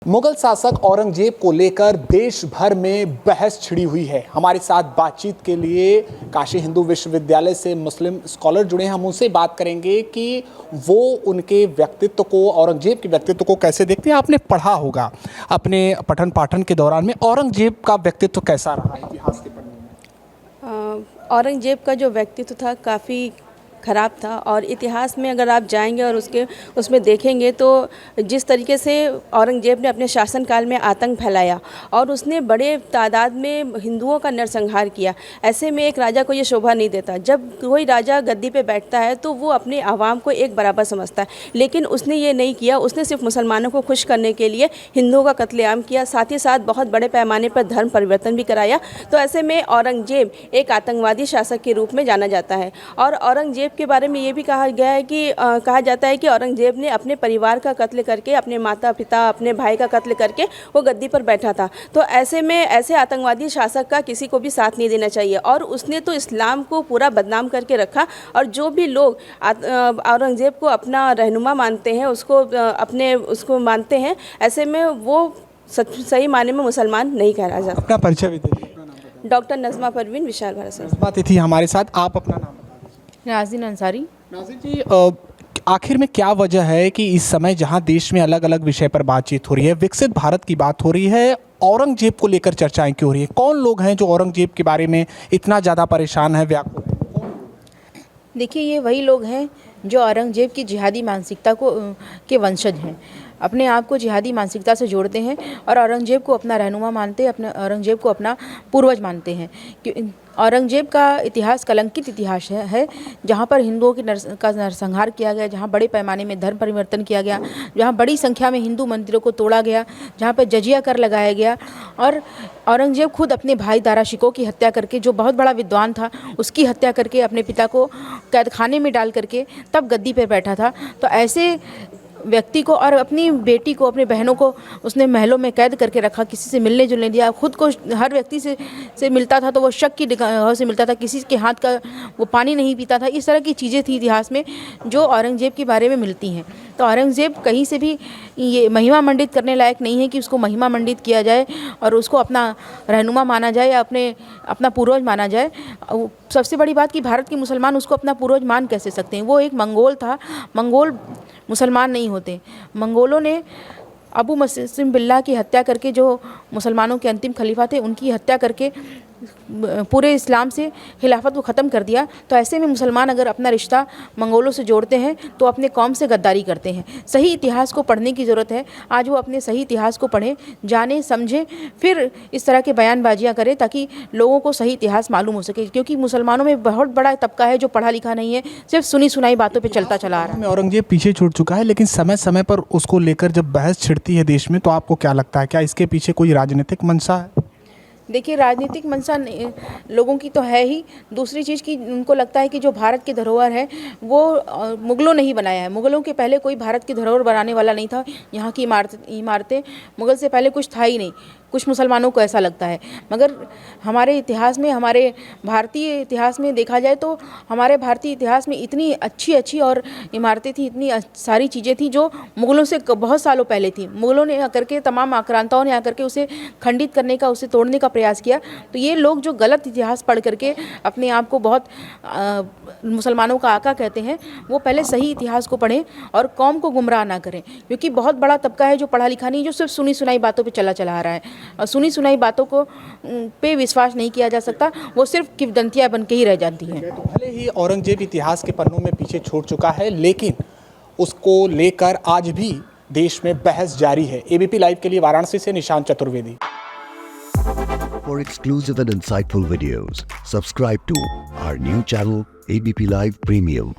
मुगल शासक औरंगजेब को लेकर देश भर में बहस छिड़ी हुई है। हमारे साथ बातचीत के लिए काशी हिंदू विश्वविद्यालय से मुस्लिम स्कॉलर जुड़े हैं। हम उनसे बात करेंगे कि वो उनके व्यक्तित्व को, औरंगजेब के व्यक्तित्व को कैसे देखते हैं। आपने पढ़ा होगा अपने पठन पाठन के दौरान में, औरंगजेब का व्यक्तित्व कैसा रहा इतिहास के पढ़ने में? औरंगजेब का जो व्यक्तित्व था काफ़ी ख़राब था और इतिहास में अगर आप जाएंगे और उसमें देखेंगे तो जिस तरीके से औरंगजेब ने अपने शासनकाल में आतंक फैलाया और उसने बड़े तादाद में हिंदुओं का नरसंहार किया, ऐसे में एक राजा को ये शोभा नहीं देता। जब कोई राजा गद्दी पे बैठता है तो वो अपने आवाम को एक बराबर समझता है, लेकिन उसने ये नहीं किया। उसने सिर्फ मुसलमानों को खुश करने के लिए हिंदुओं का कत्लेआम किया, साथ ही साथ बहुत बड़े पैमाने पर धर्म परिवर्तन भी कराया। तो ऐसे में औरंगजेब एक आतंकवादी शासक के रूप में जाना जाता है। और औरंगजेब के बारे में ये भी कहा गया है कि कहा जाता है कि औरंगजेब ने अपने परिवार का कत्ल करके, अपने माता पिता, अपने भाई का कत्ल करके वो गद्दी पर बैठा था। तो ऐसे में ऐसे आतंकवादी शासक का किसी को भी साथ नहीं देना चाहिए। और उसने तो इस्लाम को पूरा बदनाम करके रखा। और जो भी लोग औरंगजेब को अपना रहनुमा मानते हैं, उसको मानते हैं, ऐसे में वो सही माने में मुसलमान नहीं कहा जा सकता। अपना परिचय भी दीजिए। डॉक्टर नज़मा परवीन, विशाल भारत से। बात थी हमारे साथ। आप अपना नाम? नाज़रीन अंसारी। नाज़रीन जी, आखिर में क्या वजह है कि इस समय जहां देश में अलग अलग विषय पर बातचीत हो रही है, विकसित भारत की बात हो रही है, औरंगजेब को लेकर चर्चाएं क्यों हो रही है? कौन लोग हैं जो औरंगजेब के बारे में इतना ज़्यादा परेशान है, व्याकुल है? देखिए, ये वही लोग हैं जो औरंगजेब की जिहादी मानसिकता के वंशज हैं, अपने आप को जिहादी मानसिकता से जोड़ते हैं और औरंगजेब को अपना रहनुमा मानते हैं, औरंगजेब को अपना पूर्वज मानते हैं। औरंगजेब का इतिहास कलंकित इतिहास है, जहाँ पर हिंदुओं का नरसंहार किया गया, जहाँ बड़े पैमाने में धर्म परिवर्तन किया गया, जहाँ बड़ी संख्या में हिंदू मंदिरों को तोड़ा गया, जहाँ पर जजिया कर लगाया गया। और औरंगजेब खुद अपने भाई दारा शिकोह की हत्या करके, जो बहुत बड़ा विद्वान था, उसकी हत्या करके अपने पिता को कैद खाने में डाल करके तब गद्दी पर बैठा था। तो ऐसे व्यक्ति को और अपनी बेटी को, अपने बहनों को उसने महलों में कैद करके रखा, किसी से मिलने जुलने दिया। खुद को हर व्यक्ति से मिलता था तो वो शक की निगाह से मिलता था, किसी के हाथ का वो पानी नहीं पीता था। इस तरह की चीज़ें थी इतिहास में जो औरंगजेब के बारे में मिलती हैं। तो औरंगजेब कहीं से भी ये महिमा मंडित करने लायक नहीं है कि उसको महिमा मंडित किया जाए और उसको अपना रहनुमा माना जाए या अपना पूर्वज माना जाए। सबसे बड़ी बात कि भारत के मुसलमान उसको अपना पूर्वज मान कैसे सकते हैं? वो एक मंगोल था। मंगोल मुसलमान नहीं होते। मंगोलों ने अबू मुस्लिम बिल्लाह की हत्या करके, जो मुसलमानों के अंतिम खलीफा थे, उनकी हत्या करके पूरे इस्लाम से खिलाफत को ख़त्म कर दिया। तो ऐसे में मुसलमान अगर अपना रिश्ता मंगोलों से जोड़ते हैं तो अपने कौम से गद्दारी करते हैं। सही इतिहास को पढ़ने की ज़रूरत है। आज वो अपने सही इतिहास को पढ़ें, जानें, समझें, फिर इस तरह के बयानबाजियाँ करें ताकि लोगों को सही इतिहास मालूम हो सके। क्योंकि मुसलमानों में बहुत बड़ा तबका है जो पढ़ा लिखा नहीं है, सिर्फ सुनी सुनाई बातों पर चलता चला आ रहा है। औरंगजेब पीछे छूट चुका है, लेकिन समय समय पर उसको लेकर जब बहस छिड़ती है देश में, तो आपको क्या लगता है, क्या इसके पीछे कोई राजनीतिक मंशा है? देखिए, राजनीतिक मंशा लोगों की तो है ही। दूसरी चीज़ की उनको लगता है कि जो भारत की धरोहर है वो मुग़लों ने ही बनाया है। मुग़लों के पहले कोई भारत की धरोहर बनाने वाला नहीं था। यहाँ की इमारतें मुग़ल से पहले कुछ था ही नहीं। कुछ मुसलमानों को ऐसा लगता है, मगर हमारे इतिहास में, हमारे भारतीय इतिहास में देखा जाए तो हमारे भारतीय इतिहास में इतनी अच्छी और इमारतें थी, इतनी सारी चीज़ें थी जो मुग़लों से बहुत सालों पहले थी। मुग़लों ने आकर के, तमाम आक्रांताओं ने आकर के उसे खंडित करने का, उसे तोड़ने का प्रयास किया। तो ये लोग जो गलत इतिहास पढ़ करके अपने आप को बहुत मुसलमानों का आका कहते हैं, वो पहले सही इतिहास को पढ़ें और कौम को गुमराह ना करें। क्योंकि बहुत बड़ा तबका है जो पढ़ा लिखा नहीं, जो सिर्फ सुनी सुनाई बातों पे चला आ रहा है। और सुनी सुनाई बातों को पे विश्वास नहीं किया जा सकता, वो सिर्फ किंवदंतियाँ बन के ही रह जाती हैं। तो भले ही औरंगजेब इतिहास के पन्नों में पीछे छूट चुका है, लेकिन उसको लेकर आज भी देश में बहस जारी है। एबीपी लाइव के लिए वाराणसी से Nishant Chaturvedi. For exclusive and insightful videos, subscribe to our new channel ABP Live Premium.